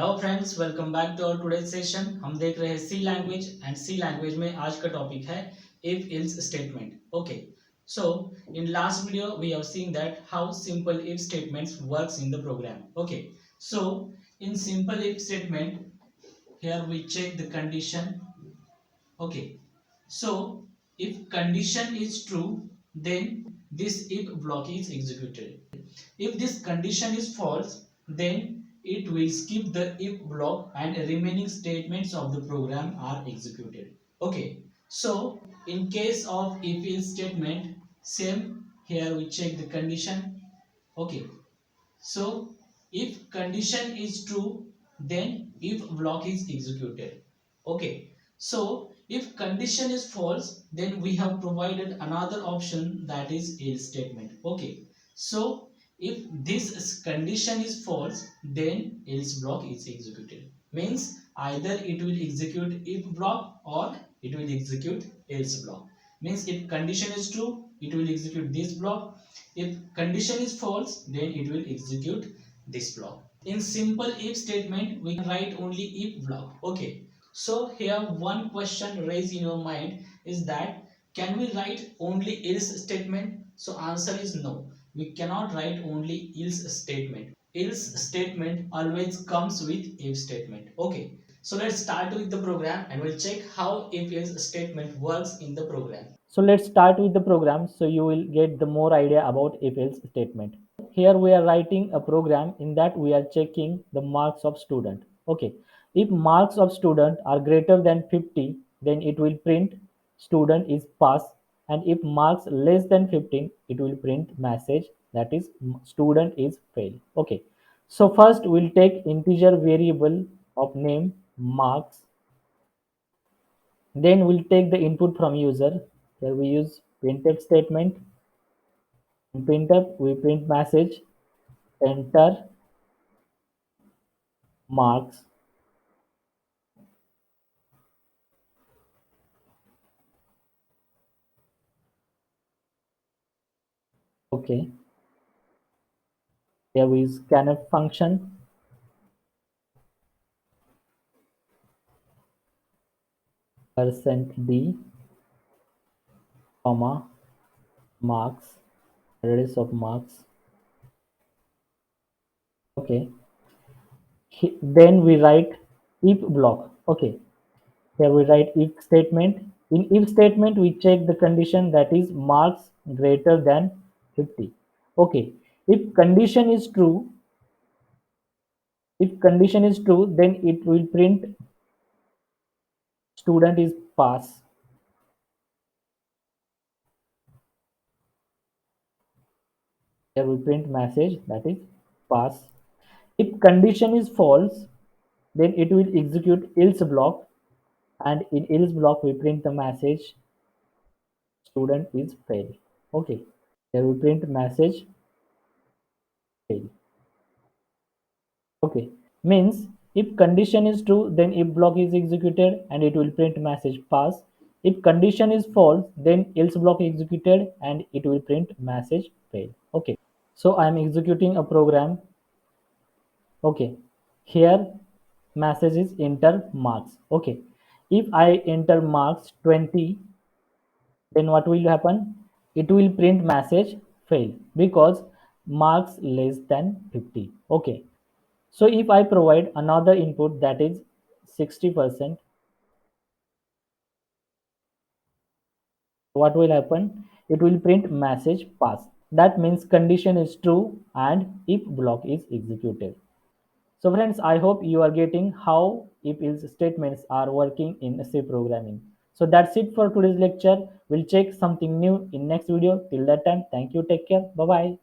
Hello friends, welcome back to our today session. हम देख रहे हैं C language and C language में आज का टॉपिक है if else statement. Okay, so in last video we have seen that how simple if statements works in the program. Okay, so in simple if statement here we check the condition. Okay, so if condition is true, then this if block is executed. If this condition is false, then it will skip the if block and remaining statements of the program are executed. Okay, so in case of if else statement, same here we check the condition. Okay, so if condition is true, then if block is executed. Okay. So if condition is false, then we have provided another option, that is else statement. Okay. So if this condition is false, then else block is executed. Means either it will execute if block or it will execute else block. Means if condition is true, it will execute this block. If condition is false, then it will execute this block. In simple if statement, we can write only if block. Okay. So here one question raised in your mind is that can we write only else statement? So answer is no. We cannot write only else statement. Else statement always comes with if statement. Okay. So let's start with the program and we'll check how if else statement works in the program. So let's start with the program so you will get the more idea about if else statement. Here we are writing a program in that we are checking the marks of student. Okay. If marks of student are greater than 50, then it will print student is pass, and if marks less than 15, it will print message that is student is fail. Okay. So first we'll take integer variable of name marks, then we'll take the input from user. Here we use printf statement. In printf, we print message, enter marks. Okay. Here we use scanf function, %d, comma, marks, radius of marks. Okay. Then we write if block. Okay. Here we write if statement. In if statement, we check the condition that is marks greater than 50. Okay. If condition is true, if condition is true, then it will print student is pass. Here we print message that is pass. If condition is false, then it will execute else block, and in else block we print the message student is fail. Okay. Here we print message fail. Okay. Means if condition is true, then if block is executed and it will print message pass. If condition is false, then else block executed and it will print message fail. Okay. So I am executing a program. Okay. Here message is enter marks. Okay. If I enter marks 20, then what will happen? It will print message fail because marks less than 50. Okay. So if I provide another input that is 60%, what will happen? It will print message pass. That means condition is true and if block is executed. So friends, I hope you are getting how if else statements are working in C programming. So that's it for today's lecture. We'll check something new in next video. Till that time, thank you. Take care. Bye bye.